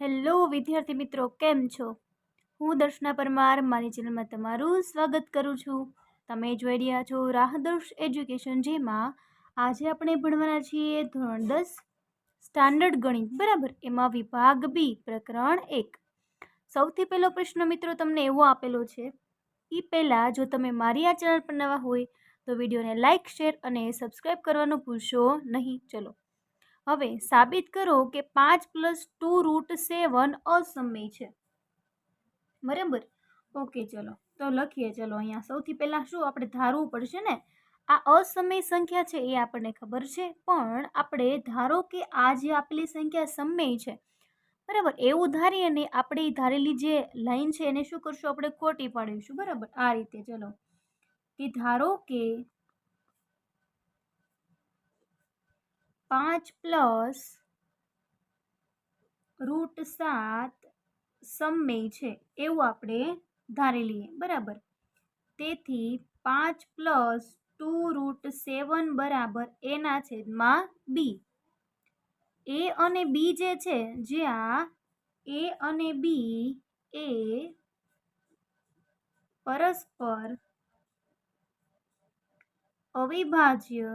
Hello વિદ્યાર્થી મિત્રો, કેમ છો? હું દર્શના પરમાર મારી ચેનલમાં તમારું સ્વાગત કરું છું. તમે જોઈ રહ્યા છો રાહદર્શ એજ્યુકેશન, જેમાં આજે આપણે ભણવાના છીએ ધોરણ 10 સ્ટાન્ડર્ડ ગણિત, બરાબર. એમાં વિભાગ બી, પ્રકરણ 1. સૌથી પહેલો પ્રશ્ન મિત્રો તમને એવો આપેલો છે. એ પહેલાં જો તમે મારી આ ચેનલ પર નવા હોય તો વિડીયોને લાઇક, શેર અને સબસ્ક્રાઈબ કરવાનું ભૂલશો નહીં. ચલો હવે સાબિત કરો કે 5 + 2√7 અસમય છે, બરાબર. ઓકે, ચલો તો લખીએ. ચલો અહીંયા સૌથી પહેલાં શું આપણે ધારવું પડશે ને, આ અસમય સંખ્યા છે એ આપણને ખબર છે, પણ આપણે ધારો કે આ જે આપેલી સંખ્યા સમય છે, બરાબર. એવું ધારીએ ને આપણે ધારેલી જે લાઈન છે એને શું કરશું, આપણે ખોટી પાડીશું, બરાબર. આ રીતે ચલો કે ધારો કે 5 + √7 સમય છે એવું આપણે ધારી લઈએ, બરાબર. તેથી 5 + 2√7 બરાબર એના છેદમાં બી. એ અને બી જે છે, જ્યાં એ અને બી એ પરસ્પર અવિભાજ્ય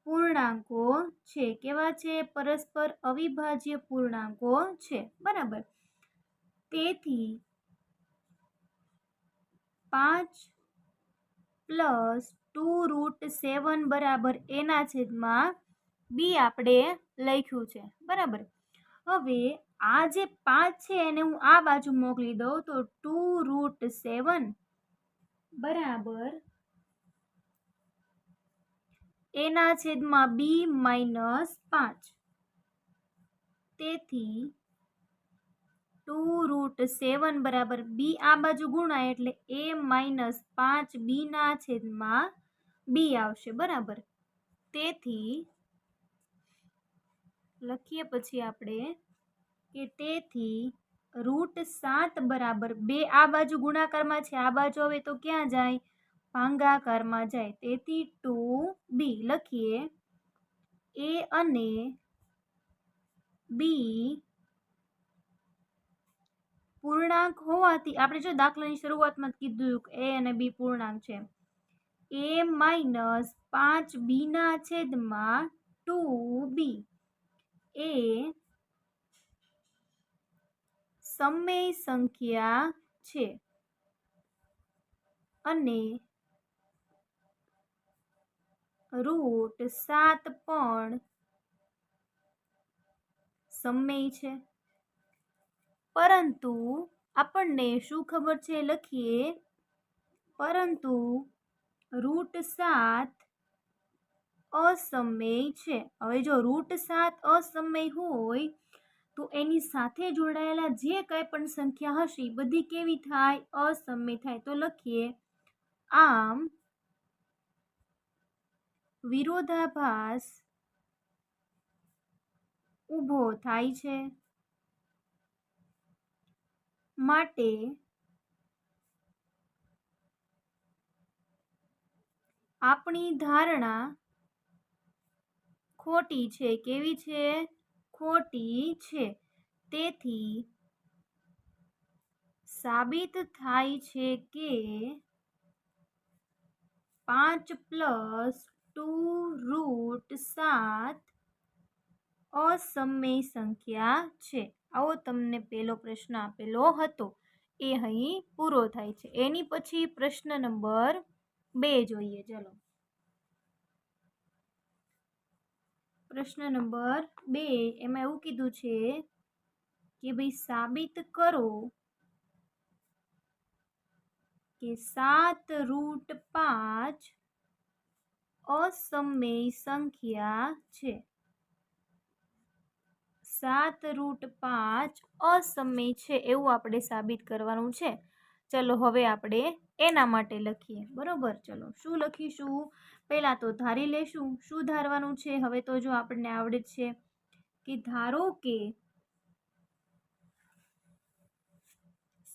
પૂર્ણાંકો છે. કેવા છે? પરસ્પર અવિભાજ્ય પૂર્ણાંકો છે, બરાબર. તેથી 5 + 2√7 બરાબર એના છેદમાં બી આપણે લખ્યું છે, બરાબર. હવે આ જે 5 છે એને હું આ બાજુ મોકલી દઉં તો 2√7 બરાબર એના છેદમાં બી -5. તેથી 2√7 બરાબર બી આ બાજુ ગુણાય એટલે a -5 બી ના છેદમાં બી આવશે, બરાબર. તેથી લખીએ પછી આપણે કે તેથી √7 બરાબર 2 આ બાજુ ગુણાકારમાં છે, આ બાજુ હવે તો ક્યાં જાય? ભાગાકારમાં જાય. તેથી 2b લખીએ. a અને બી પૂર્ણાંક હોવાથી આપણે જો દાખલાની શરૂઆતમાં કીધું કે a અને બી પૂર્ણાંક છે, a -5 બી ના છેદમાં 2b એ સમય સંખ્યા છે અને √7 પણ સમય છે. પરંતુ આપણને શું ખબર છે? લખીએ. પરંતુ √7 અસમય છે. હવે જો √7 અસમય હોય તો એની સાથે જોડાયેલા જે કંઈ પણ સંખ્યા હશે એ બધી કેવી થાય? અસમય થાય. તો લખીએ. આમ વિરોધાભાસ ઊભો થાય છે. માટે આપણી ધારણા ખોટી છે. કેવી છે? ખોટી છે. તેથી સાબિત થાય છે કે 5 + 2√7 અસમય સંખ્યા છે. આવો તમને પહેલો પ્રશ્ન આપેલો હતો, એ અહીં પૂરો થાય છે. એની પછી પ્રશ્ન નંબર 2 જોઈએ. ચલો પ્રશ્ન નંબર 2 એમાં એવું કીધું છે કે ભાઈ સાબિત કરો કે 7√5 અસમય સંખ્યા છે. 7√5 અસમય છે એવું આપણે સાબિત કરવાનું છે. ચલો હવે આપણે એના માટે લખીએ, બરોબર. ચલો શું લખીશું? પહેલા તો ધારી લેશું. શું ધારવાનું છે? હવે તો જો આપણને આવડે છે કે ધારો કે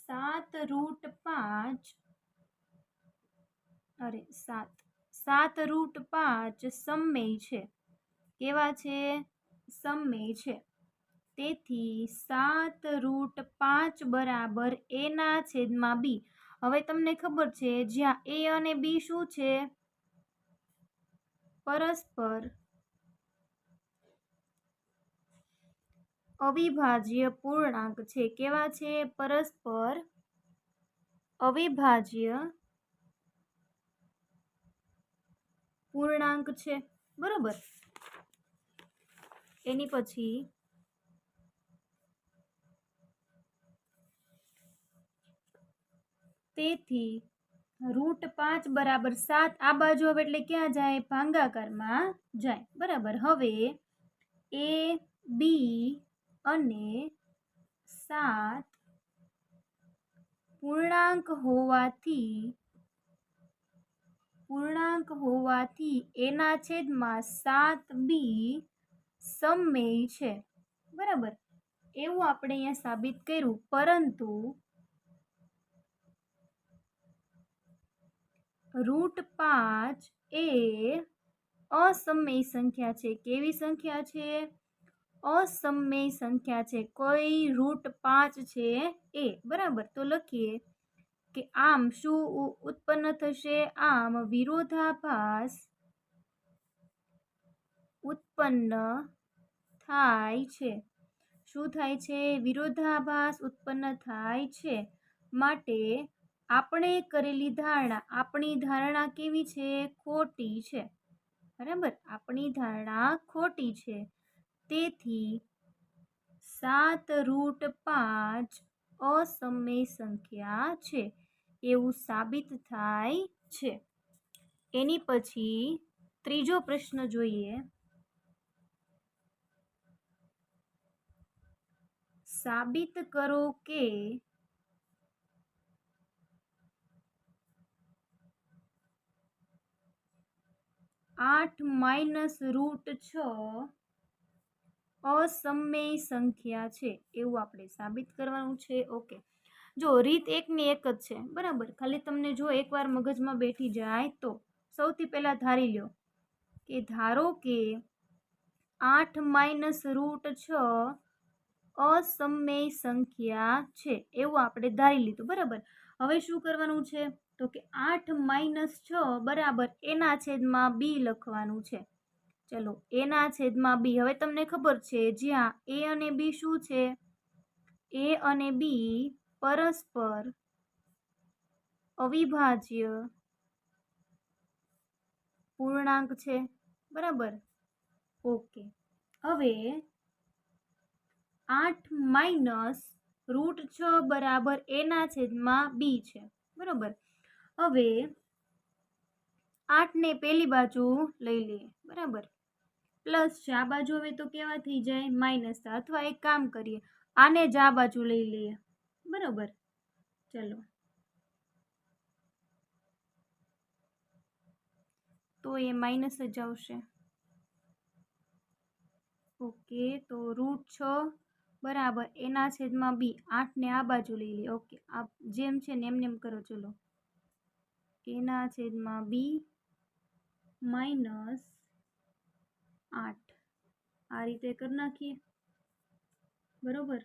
7√5 સમય છે. કેવા છે? સમય છે. તેથી 7√5 બરાબર એના છેદમાં બી. હવે તમને ખબર છે જ્યાં એ અને બી શું છે? પરસ્પર અવિભાજ્ય પૂર્ણાંક છે. કેવા છે? પરસ્પર અવિભાજ્ય પૂર્ણાંક છે. બરોબર. એની પછી તેથી √5 બરાબર 7 આ બાજુ હવે એટલે ક્યાં જાય? ભાગાકારમાં જાય. બરાબર. હવે એ બી અને 7 પૂર્ણાંક હોવાથી એના છેદમાં 7b સમમેય છે. બરાબર. એવું આપણે અહીંયા સાબિત કર્યું. પરંતુ √5 એ અસમમેય સંખ્યા છે. કેવી સંખ્યા છે? અસમમેય સંખ્યા છે. કોઈ √5 છે એ. બરાબર. તો લખીએ કે આમ શું ઉત્પન્ન થશે? આમ વિરોધાભાસ ઉત્પન્ન થાય છે. શું થાય છે? વિરોધાભાસ ઉત્પન્ન થાય છે. માટે આપણી ધારણા કેવી છે? ખોટી છે. બરાબર. આપણી ધારણા ખોટી છે. તેથી 7√5 અસમમેય સંખ્યા છે એવું સાબિત થાય છે. એની પછી ત્રીજો પ્રશ્ન જોઈએ. સાબિત કરો કે 8 - √6 અસમમેય સંખ્યા છે એવું આપણે સાબિત કરવાનું છે. ઓકે. જો રીત એકની એક જ છે. બરાબર. ખાલી તમને જો એકવાર મગજમાં બેઠી જાય તો સૌથી પહેલા ધારી લો કે ધારો કે 8 - √6 અસમમેય સંખ્યા છે એવું આપણે ધારી લીધું. બરાબર. હવે શું કરવાનું છે? તો કે 8 - 6 બરાબર એના છેદમાં બી લખવાનું છે. ચલો, એના છેદમાં બી. હવે તમને ખબર છે જ્યાં એ અને બી શું છે? એ અને બી પરસ્પર અવિભાજ્ય પૂર્ણાંક છે. બરાબર. ઓકે. હવે 8 - √6 બરાબર એના છેદમાં બી છે. બરાબર. હવે 8 ને પેલી બાજુ લઈ લઈએ. બરાબર. પ્લસ છે. આ બાજુ હવે તો કેવા થઈ જાય? માઇનસ. અથવા એક કામ કરીએ, આને જ આ બાજુ લઈ લઈએ. બરાબર. ચલો, તો એ માઇનસ જ આવશે. ઓકે. તો √6 બરાબર એના છેદમાં બી. 8 ને આ બાજુ લઈ લઈએ. ઓકે. આ જેમ છે ને એમ કરો. ચલો, એના છેદમાં બી -8 આ રીતે કરી નાખીએ. બરોબર.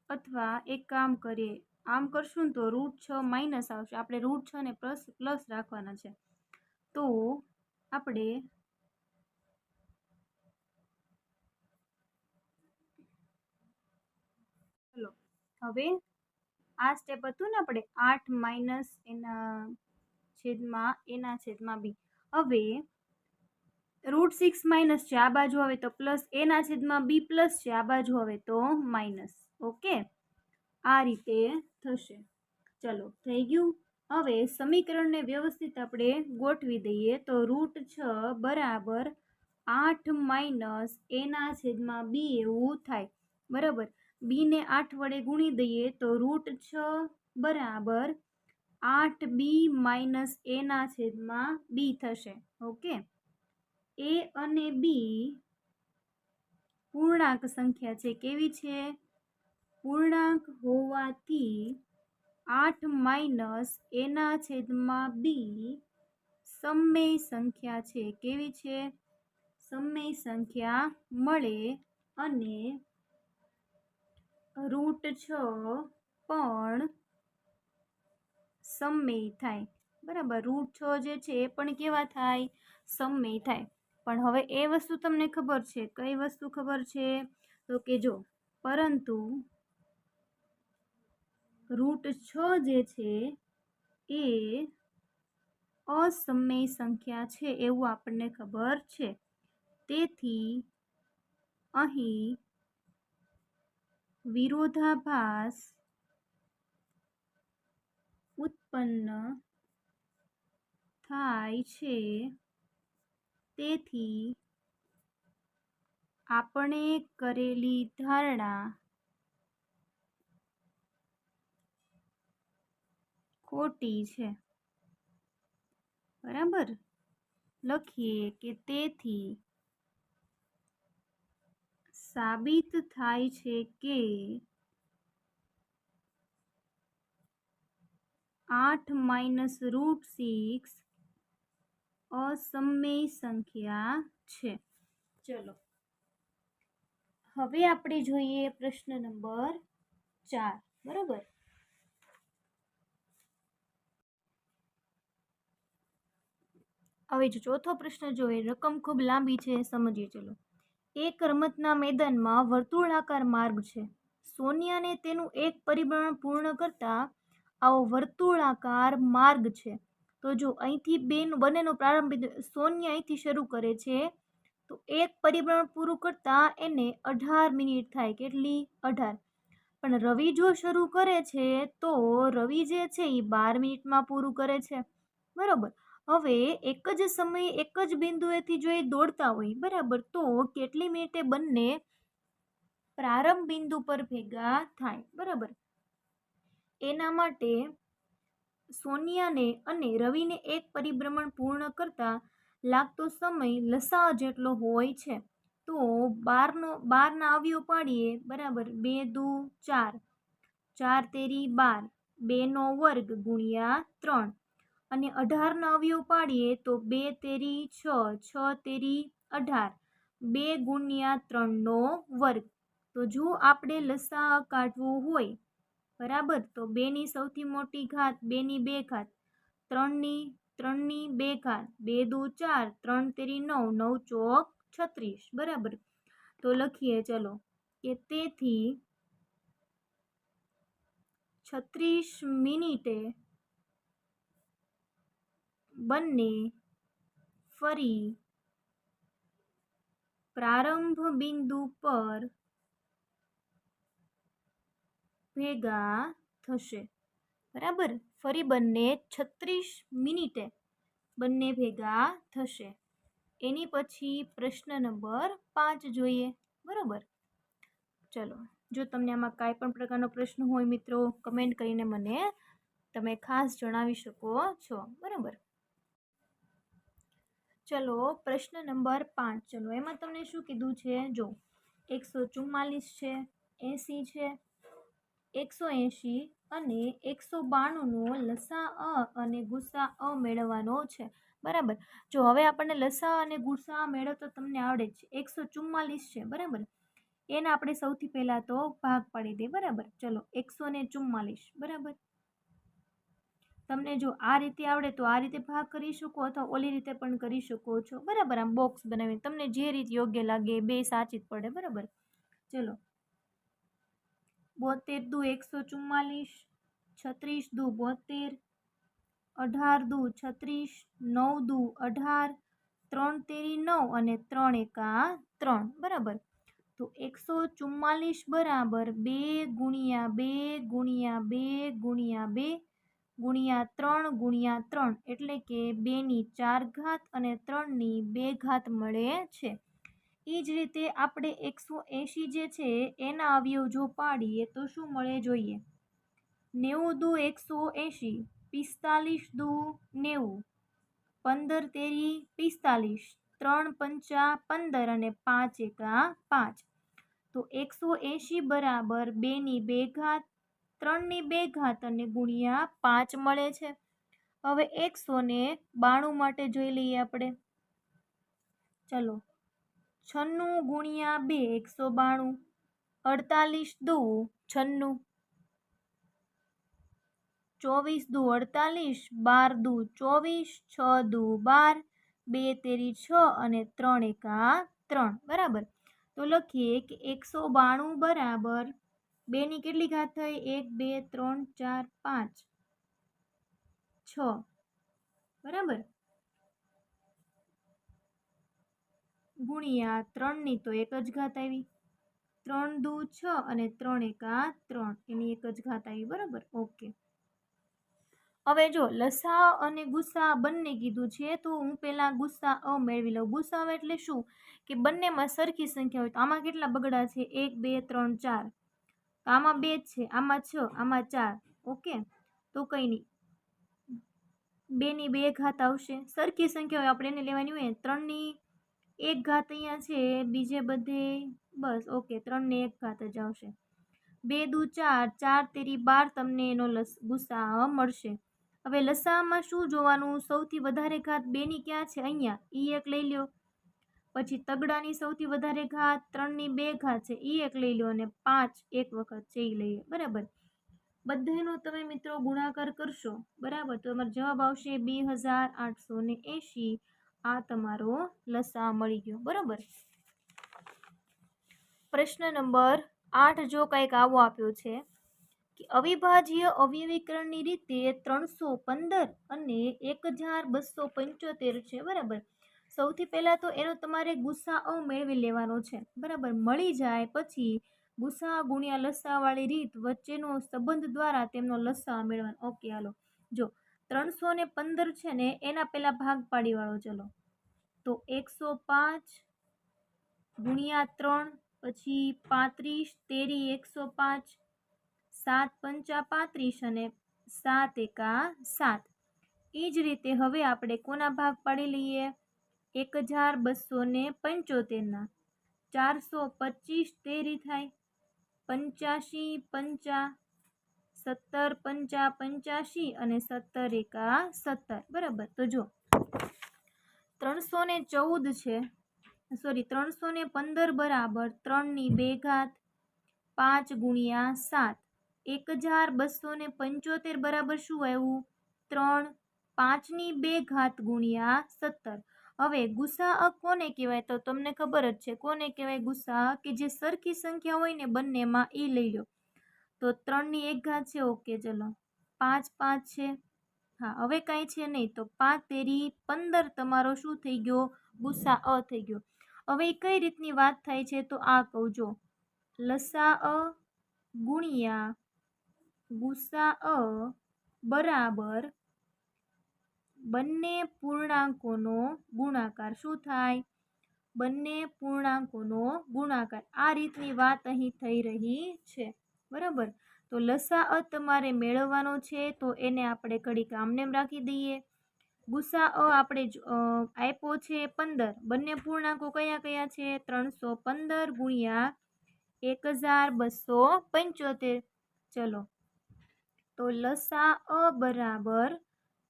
અથવા એક કામ કરીએ, આમ કરશું ને તો √6 માઇનસ આવશે. આપણે √6 ને પ્લસ રાખવાના છે. તો આપણે ચલો હવે આ સ્ટેપ હતું ને આપણે 8 - એના છેદમાં બી. હવે √6 માઇનસ છે આ બાજુ આવે તો પ્લસ, એના છેદમાં બી પ્લસ છે આ બાજુ આવે તો માઇનસ. ઓકે. આ રીતે થશે. ચલો, થઈ ગયું. હવે સમીકરણને વ્યવસ્થિત આપણે ગોઠવી દઈએ તો √6 બરાબર 8 - એના છેદમાં બી એવું થાય. બરાબર. બી ને 8 વડે ગુણી દઈએ તો √6 બરાબર 8b - એના છેદમાં બી થશે. ઓકે. એ અને બી પૂર્ણાંક સંખ્યા છે. કેવી છે? પૂર્ણાંક હોવાથી 8 - એના છેદમાં બી સમમેય સંખ્યા છે. કેવી છે? સમય સંખ્યા મળે અને રૂટ 6 પણ સમય થાય, બરાબર. રૂટ 6 જે છે એ પણ કેવા થાય? સમય થાય. પણ હવે એ વસ્તુ તમને ખબર છે, કઈ વસ્તુ ખબર છે? તો કે જો પરંતુ રૂટ 6 જે છે એ અસમય સંખ્યા છે એવું આપણને ખબર છે. તેથી અહીં વિરોધાભાસ ઉત્પન્ન થાય છે. તેથી આપણે કરેલી ધારણા ખોટી છે, બરાબર. લખીએ કે તેથી સાબિત થાય છે કે 8 - રૂટ 6 અસમય સંખ્યા છે. ચલો હવે આપણે જોઈએ પ્રશ્ન નંબર 4, બરાબર. હવે જો ચોથો પ્રશ્ન જોઈએ, રકમ ખૂબ લાંબી છે, સમજીએ. ચલો, એક રમતના મેદાનમાં વર્તુળાકાર માર્ગ છે. સોનિયાને તેનું એક પરિભ્રમણ પૂર્ણ કરતા આવો વર્તુળાકાર માર્ગ છે. તો જો અહીંથી બંનેનો પ્રારંભ સોનિયા અહીંથી શરૂ કરે છે, તો એક પરિભ્રમણ પૂરું કરતા એને 18 મિનિટ થાય. કેટલી? 18. પણ રવિ જો શરૂ કરે છે તો રવિ જે છે એ 12 મિનિટમાં પૂરું કરે છે, બરાબર. હવે એક જ સમયે એક જ બિંદુએથી જો એ દોડતા હોય, બરાબર, તો કેટલી મિનિટે બંને પ્રારંભ બિંદુ પર ભેગા થાય, બરાબર. એના માટે સોનિયાને અને રવિને એક પરિભ્રમણ પૂર્ણ કરતા લાગતો સમય લસા જેટલો હોય છે. તો 12ના અવયવ પાડીએ, બરાબર. 2 દુ 4, 4 તેરી 12, 2નો વર્ગ ગુણ્યા 3. અને 18ના અવયવ પાડીએ તો 2 તેરી 6, 6 તેરી 18, 2 ગુણ્યા 3નો વર્ગ. તો જો આપણે લસા કાઢવો હોય, બરાબર, તો 2ની સૌથી મોટી ઘાત 2ની 2 ઘાત, 3ની 2 ઘાત, 2 દુ 4, 3 તેરી 9, 9 ચોક 36, બરાબર. તો લખીએ ચલો કે તેથી 36 મિનિટે બંને ફરી પ્રારંભ બિંદુ પર ભેગા થશે, બરાબર. ફરી બંને 36 મિનિટે બંને ભેગા થશે. એની પછી પ્રશ્ન નંબર 5 જોઈએ, બરાબર. ચલો, જો તમને આમાં કાંઈ પણ પ્રકારનો પ્રશ્ન હોય મિત્રો, કમેન્ટ કરીને મને તમે ખાસ જણાવી શકો છો, બરાબર. ચલો પ્રશ્ન નંબર 5. ચલો એમાં તમને શું કીધું છે? જો 144 છે, 80 છે, 180 અને 192નો લસા અને ગુસા મેળવવાનો છે, બરાબર. જો હવે આપણને લસા અને ગુસા મેળવતા તમને આવડે છે. 144 છે, બરાબર. એને આપણે સૌથી પહેલા તો ભાગ પાડી દે, બરાબર. ચલો 144, બરાબર. તમને જો આ રીતે આવડે તો આ રીતે ભાગ કરી શકો અથવા ઓલી રીતે પણ કરી શકો છો, બરાબર. આમ બોક્સ બનાવીને તમને જે રીત યોગ્ય લાગે, બે સાચી જ પડે, બરાબર. ચલો 72 દુ 144, 36 દુ 72, 18 દુ 36, 9 દુ 18, 3 તેરી 9 અને 3 એકા 3, બરાબર. તો 144 બરાબર 2 ગુણ્યા 2 ગુણ્યા 2 ગુણ્યા 2 ગુણ્યા 3 ગુણ્યા 3, એટલે કે 2ની 4 ઘાત અને 3ની 2 ઘાત મળે છે. એ જ રીતે આપણે 180 જે છે એના અવયવ જો પાડીએ તો શું મળે જોઈએ? 90 દુ 180, 45 દુ 90, 15 તેરી 45, 3 પંચા 15 અને 5 એકા 5. તો 180 બરાબર 2ની 2 ઘાત, 3ની 2 ઘાત અને ગુણ્યા 5 મળે છે. હવે 192 માટે જોઈ લઈએ આપણે. ચલો 96 ગુણ્યા 2 192, 48 દુ 96, 24 દુ 48, 12 દુ 24, 6 દુ 12, 2 તેરી 6 અને 3 એકા 3, બરાબર. તો લખીએ કે 192 બરાબર 2 ની કેટલી ઘાત થઈ? 1 2 3 4 5 6, બરાબર, ગુણ્યા 3 ની તો એક જ ઘાત આવી, 3 દુ 6 અને 3 એકા 3, એની એક જ ઘાત આવી, બરાબર. ઓકે. હવે જો લસા અને ગુસા બંને કીધું છે, તો હું પહેલા ગુસા મેળવી લઉં. ગુસા એટલે શું કે બંનેમાં સરખી સંખ્યા હોય. તો આમાં કેટલા બગડા છે? 1 2 3 4, તો આમાં 2 જ છે, આમાં 6, આમાં 4. ઓકે, તો કંઈ નહીં, 2 ની 2 ઘાત આવશે. સરખી સંખ્યા હોય આપણે એને લેવાની હોય. 3 ની 1 ઘાત અહીંયા છે, બીજે બધે બસ. ઓકે, 3 ની 1 ઘાત જ આવશે. 2 દુ 4, 4 તેરી 12 તમને એનો ગુસા મળશે. હવે લસામાં શું જોવાનું? સૌથી વધારે ઘાત 2 ની ક્યાં છે? અહીંયા, ઈ એક લઈ લ્યો. પછી તગડાની સૌથી વધારે ઘાત 3 ની 2 ઘાત છે, ઈ એક લઈ લો. અને 5 એક વખત છે, ઈ લઈએ, બરાબર. બધાનો તમે મિત્રો ગુણાકાર કરશો, બરાબર, તો તમારો જવાબ આવશે 2880. આ તમારો લસા મળી ગયો, બરાબર. પ્રશ્ન નંબર 8 જો કંઈક આવો આપ્યો છે કે અવિભાજ્ય અવયવીકરણની રીતે 315 અને 1275 છે, બરાબર. સૌથી પહેલા તો એનો તમારે ગુસાઅ મેળવી લેવાનો છે, બરાબર. મળી જાય પછી ગુસા ગુણ્યા લસા વાળી રીત વચ્ચેનો સંબંધ દ્વારા તેમનો લસા મેળવવાનો. ઓકે, હાલો. જો 315 છે ને એના પહેલા ભાગ પાડી વાળો. ચલો, તો 105 ગુણ્યા 3, પછી 35 તેરી 105, 7 પંચા 35 અને 7 એકા 7. એ જ રીતે હવે આપણે કોના ભાગ પાડી લઈએ? 1275 ના. 425 તેરી થાય, 85 પંચા 17 પંચા 85 અને 17 એકા 17, બરાબર. તો જો 314 છે, સોરી 315 બરાબર 3 ની 2 ઘાત 5 ગુણ્યા 7, 1275 બરાબર શું આવ્યું? 3, 5 ની 2 ઘાત ગુણ્યા 17. હવે ગુસા કોને કહેવાય? તો તમને ખબર જ છે કોને કહેવાય ગુસા, કે જે સરખી સંખ્યા હોય ને બંનેમાં, એ લઈ લો. તો 3 ની 1 ઘાત છે. ઓકે, ચલો, 5 5 છે. હા, હવે કાંઈ છે નહીં, તો 5 તેરી 15 તમારો શું થઈ ગયો? ગુસા થઈ ગયો. હવે કઈ રીતની વાત થાય છે? તો આ કહું, જો લસા ગુણ્યા ગુસા બરાબર બંને પૂર્ણાંકોનો ગુણાકાર. શું થાય? બંને પૂર્ણાંકોનો ગુણાકાર. આ રીતની વાત અહીં થઈ રહી છે, બરાબર. તો લસા તમારે મેળવવાનો છે, તો એને આપણે ઘડીક આમનેમ રાખી દઈએ. ગુસા આપણે આપ્યો છે 15. બંને પૂર્ણાંકો કયા કયા છે? 315 ગુણ્યા 1275. ચલો, તો લસા બરાબર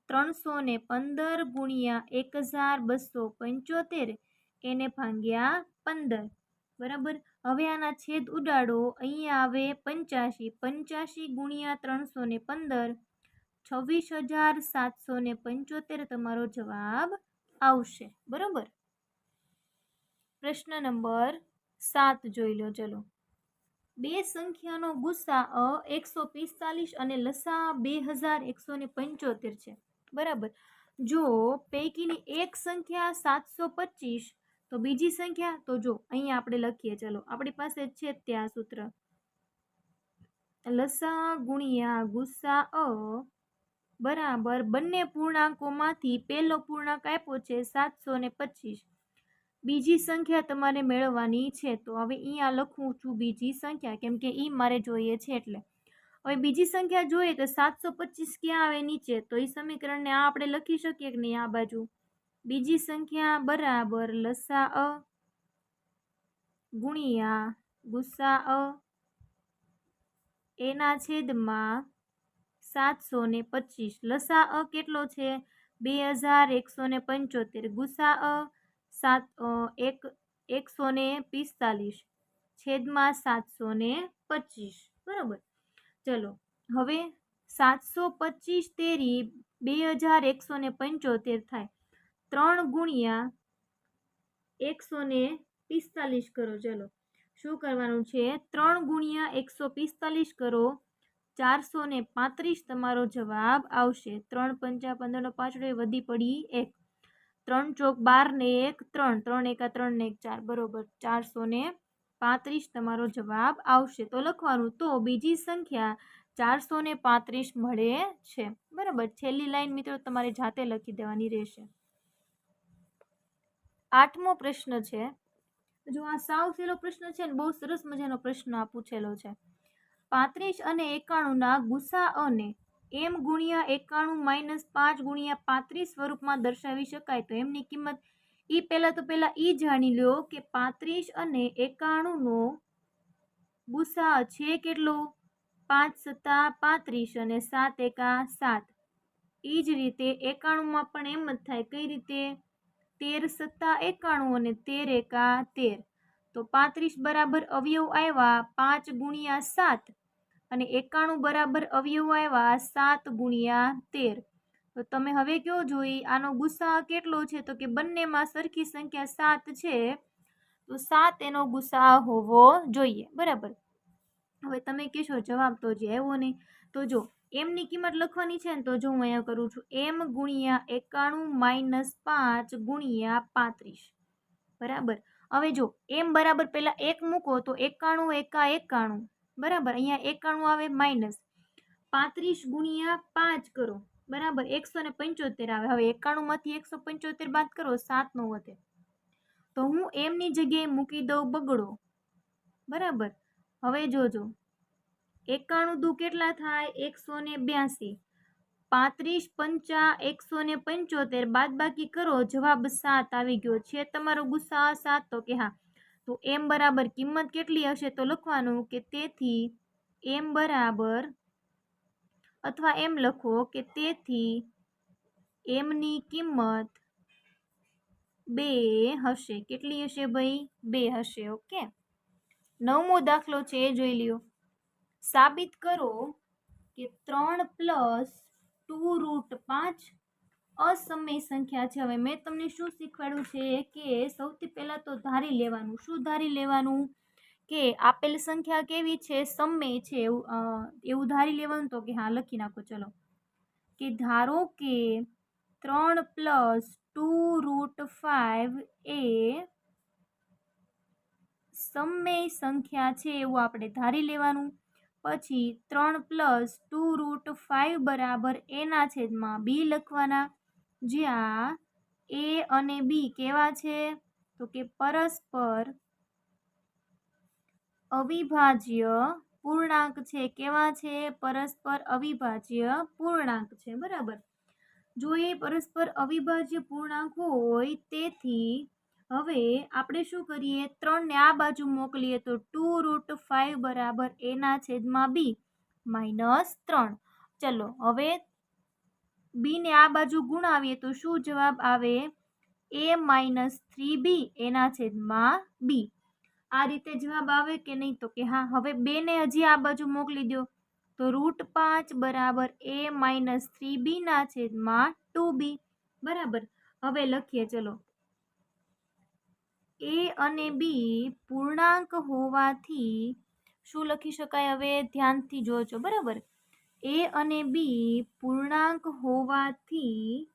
315 ગુણ્યા 1275 એને ભાગ્યા 15, બરાબર. હવે આના છેદ ઉડાડો, અહીંયા આવે 85. 85 ગુણ્યા 315, 26,775 તમારો જવાબ આવશે, બરાબર. પ્રશ્ન નંબર 7 જોઈ લો. ચલો, બે સંખ્યાનો ગુસા 145 અને લસા 2175 છે, બરાબર. જો પૈકીની એક સંખ્યા 725, તો બીજી સંખ્યા, તો જો અહીંયા આપણે લખીએ. ચલો, આપણી પાસે છે ત્યાં સૂત્ર, લસા ગુણ્યા ગુસા બરાબર બંને પૂર્ણાંકોમાંથી પહેલો પૂર્ણાંક આપ્યો છે 725, બીજી સંખ્યા તમારે મેળવવાની છે. તો હવે અહીંયા લખું છું બીજી સંખ્યા, કેમ કે ઈ મારે જોઈએ છે એટલે. હવે બીજી સંખ્યા જોઈએ તો 725 ક્યાં આવે? નીચે. તો એ સમીકરણને આ આપણે લખી શકીએ કે નહીં? આ બાજુ બીજી સંખ્યા બરાબર લસા ગુણ્યા ગુસા એના છેદમાં 725. લસા કેટલો છે? 2175. ગુસા 1 145 છેદમાં 725 બરાબર। ચલો હવે 725 તેરી 2175 થાય। 3 ગુણ્યા 145 કરો। ચલો શું કરવાનું છે? 3 ગુણ્યા 145 કરો, 435 તમારો જવાબ આવશે। 3 પંચા 15 નો 5 વધી પડી 1, 3 ચોક 12 ને 1 3, 3 એકા 3 ને 1 4 બરોબર 435 તમારો જવાબ આવશે। તો લખવાનું તો બીજી સંખ્યા 435 મળે છે બરાબર। છેલ્લી લાઈન મિત્રો તમારે જાતે લખી દેવાની રહેશે। 8મો પ્રશ્ન છે। જો આ સાવ સહેલો પ્રશ્ન છે ને, બહુ સરસ મજાનો પ્રશ્ન આ પૂછેલો છે। 35 અને 91 ના ગુસાઅને m ગુણ્યા 91 માઇનસ 5 ગુણ્યા 35 સ્વરૂપમાં દર્શાવી શકાય તો એમની કિંમત પહેલા ઈ જાણી લો કે 35 અને 91 નો ગુસા છે કેટલો? 5 સત્તા 35 અને 7 એકા 7। એ જ રીતે 91 માં પણ એમ જ થાય। કઈ રીતે? 13 સત્તા 91 અને 13 એકા 13। તો 35 બરાબર અવયવ આવ્યા 5 ગુણ્યા 7 અને 91 બરાબર અવયવ આવ્યા 7 ગુણ્યા 13। તો તમે હવે કયો જોઈ આનો ગુસા કેટલો છે? તો કે બંનેમાં સરખી સંખ્યા 7 છે, તો 7 એનો ગુસા હોવો જોઈએ બરાબર। હવે તમે કહેશો જવાબ તો જે આવ્યો નહીં। તો જો એમની કિંમત લખવાની છે ને, તો જો હું અહીંયા કરું છું m ગુણ્યા 91 માઇનસ 5 ગુણ્યા 35 બરાબર। હવે જો m બરાબર પહેલા 1 મૂકો તો 91 એકા 91 બરાબર। અહીંયા 91 આવે માઇનસ 35 ગુણ્યા 5 કરો બરાબર 175 આવે। હવે 91 માંથી 175 બાદ કરો 7 નો વધે, તો હું m ની જગ્યાએ મૂકી દઉં બગડો બરાબર। હવે જોજો 91 દુ કેટલા થાય? 182। 35 પંચા 175 બાદ બાકી કરો, જવાબ 7 આવી ગયો છે તમારો ગુસા 7। તો કે હા, તો m બરાબર કિંમત કેટલી હશે? તો લખવાનું કે તેથી m બરાબર, અથવા એમ લખો કે તેથી m ની કિંમત 2 હશે। કેટલી હશે ભાઈ? 2 હશે। ઓકે। 9મો દાખલો છે એ જોઈ લ્યો। સાબિત કરો કે 3 પ્લસ 2 રૂટ 5 અસમય સંખ્યા છે। હવે મેં તમને શું શીખવાડ્યું છે કે સૌથી પહેલા તો ધારી લેવાનું। શું ધારી લેવાનું? કે આપેલ સંખ્યા કેવી છે? સમય છે એવું ધારી લેવાનું। તો કે હા લખી નાખો। ચલો કે ધારો કે 3 પ્લસ 2 રૂટ 5 એ સમય સંખ્યા છે એવું આપણે ધારી લેવાનું। પછી 3 પ્લસ 2 રૂટ 5 બરાબર એના છેદમાં બી લખવાના, જ્યાં એ અને બી કેવા છે? તો કે પરસ્પર અવિભાજ્ય પૂર્ણાંક છે। કેવા છે? પરસ્પર અવિભાજ્ય પૂર્ણાંક છે બરાબર। જો એ પરસ્પર અવિભાજ્ય પૂર્ણાંક હોય, તેથી હવે આપણે શું કરીએ? 3 ને આ બાજુ મોકલીએ તો 2 રૂટ 5 બરાબર એના છેદમાં બી માઇનસ 3। ચલો હવે બી ને આ બાજુ ગુણાવીએ તો શું જવાબ આવે? a માઇનસ 3b એના છેદમાં બી। આ રીતે જવાબ આવે કે નહીં? તો કે હા। હવે 2 ને હજી આ બાજુ મોકલી દો તો રૂટ 5 બરાબર a માઇનસ 3b ના છેદમાં 2b બરાબર। હવે લખીએ ચલો, a અને b પૂર્ણાંક હોવાથી શું લખી શકાય? હવે ધ્યાનથી જોજો બરાબર। a અને b પૂર્ણાંક હોવાથી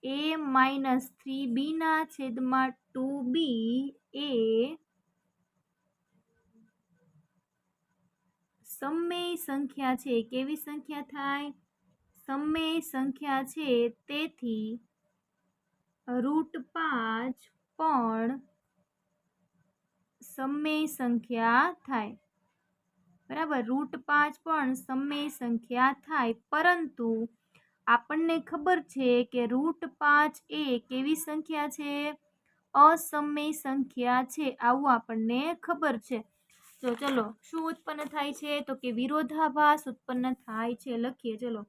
a માઇનસ 3b ના છેદમાં 2b એ સમય સંખ્યા છે। કેવી સંખ્યા થાય? સમય સંખ્યા છે। તેથી રૂટ 5 પણ સમય સંખ્યા થાય બરાબર। રૂટ 5 પણ સમય સંખ્યા થાય, પરંતુ આપણને ખબર છે કે રૂટ 5 એ કેવી સંખ્યા છે? અસમય સંખ્યા છે, આવું આપણને ખબર છે। તો ચલો શું ઉત્પન્ન થાય છે? તો કે વિરોધાભાસ ઉત્પન્ન થાય છે। લખીએ ચલો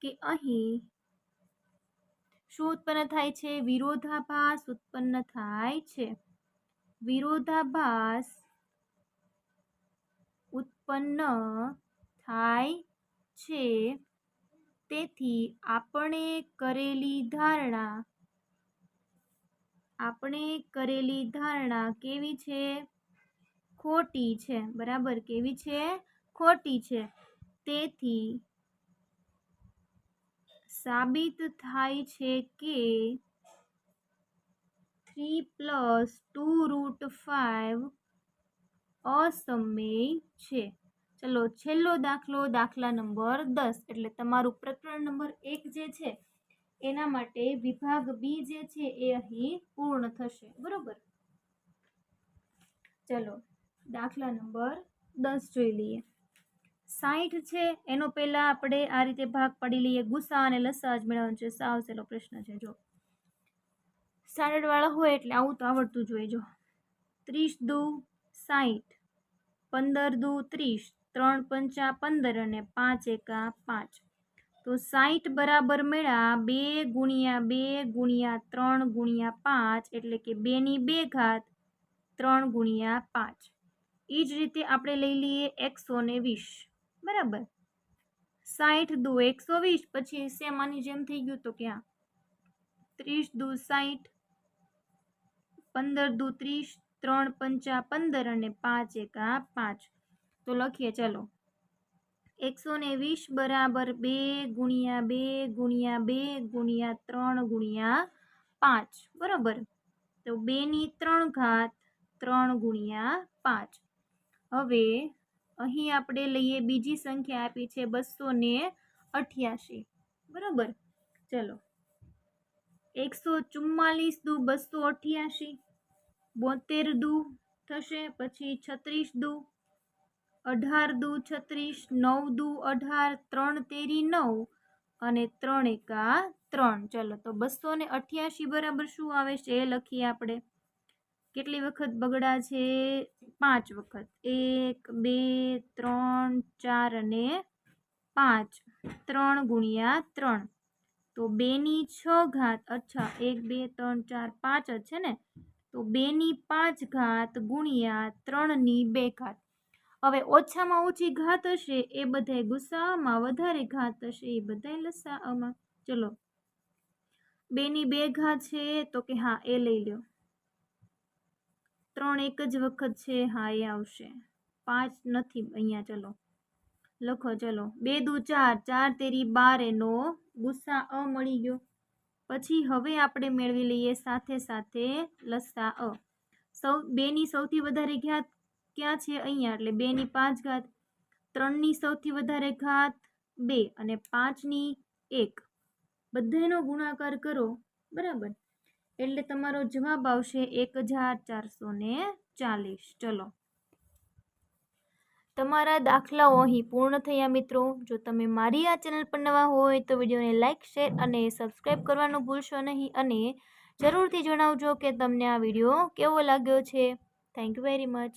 કે અહીં શું ઉત્પન્ન થાય છે? વિરોધાભાસ ઉત્પન્ન થાય છે. વિરોધાભાસ ઉત્પન્ન થાય છે. તેથી આપણે કરેલી ધારણા કેવી છે? ખોટી છે. બરાબર, કેવી છે? ખોટી છે. તેથી સાબિત થાય છે કે 3 + 2√5 અસમય છે. ચલો છેલ્લો દાખલો, દાખલા નંબર 10. એટલે તમારું પ્રકરણ નંબર 1 જે છે એના માટે વિભાગ બી જે છે એ અહીં પૂર્ણ થશે. બરોબર, ચલો દાખલા નંબર 10 જોઈ લઈએ. 60 છે એનો પહેલા આપણે આ રીતે ભાગ પાડી લઈએ. ગુસા અને લસા જ મેળવવાનો છે. સાવ સહેલો પ્રશ્ન છે. જો સ્ટાન્ડર્ડ વાળા હોય એટલે આવું તો આવડતું જ હોય. જો 30 દુ 60, 15 દુ 30, 3 પંચા 15 અને 5 એકા 5. તો 60 બરાબર મેળા 2 × 2 × 3 × 5 એટલે કે 2 ની 2 ઘાત 3 × 5. એ જ રીતે આપણે લઈ લઈએ 120. બરાબર, 60 દુ 120, પછી સેમ આની જેમ થઈ ગયું તો ક્યાં 30 દુ 60, 15 દુ 30, 3 પંચા 15 અને 5 એકા 5. તો લખીએ, ચલો 120 બરાબર 2 × 2 × 2 × 3 × 5. બરાબર, તો 2 ની 3 ઘાત 3 × 5. હવે અહીં આપણે લઈએ બીજી સંખ્યા આપી છે 288. બરાબર, ચલો 144 દુ 288, 72 દુ થશે, પછી 36 દુ, 18 દુ 36, 9 દુ 18, 3 તેરી 9 અને 3 એકા 3. ચલો તો 288 બરાબર શું આવે છે એ લખીએ આપણે. કેટલી વખત બગડા છે? 5 વખત. 1 2 3 4 અને 5. 3 × 3. તો 2 ની 6 ઘાત. અચ્છા, 1 2 3 4 5 જ છે ને. તો 2 ની 5 ઘાત ગુણ્યા 3 ની 2 ઘાત. હવે ઓછામાં ઓછી ઘાત હશે એ બધાય ગુસાઅમાં, વધારે ઘાત હશે એ બધાય લસાઅમાં. ચલો 2 ની 2 ઘાત છે તો કે હા એ લઈ લો. 3 એક જ વખત છે, હા એ આવશે. 5 નથી અહીંયા. ચલો લખો. ચલો 2 દુ 4, 4 તેરી 12 એનો ગુસાઅ મળી ગયો. પછી હવે આપણે મેળવી લઈએ સાથે સાથે લસાઅ. 2 ની સૌથી વધારે ઘાત ક્યાં છે? અહીંયા. એટલે 2 ની 5 ઘાત, 3 ની સૌથી વધારે ઘાત 2 અને 5 ની 1. બધાનો ગુણાકાર કરો. બરાબર, એટલે તમારો જવાબ આવશે 1440. ચલો તમારા દાખલાઓ અહીં પૂર્ણ થયા. મિત્રો, જો તમે મારી આ ચેનલ પર નવા હોય તો વિડીયોને લાઇક, શેર અને સબસ્ક્રાઈબ કરવાનું ભૂલશો નહીં. અને જરૂરથી જણાવજો કે તમને આ વિડીયો કેવો લાગ્યો છે. Thank you very much.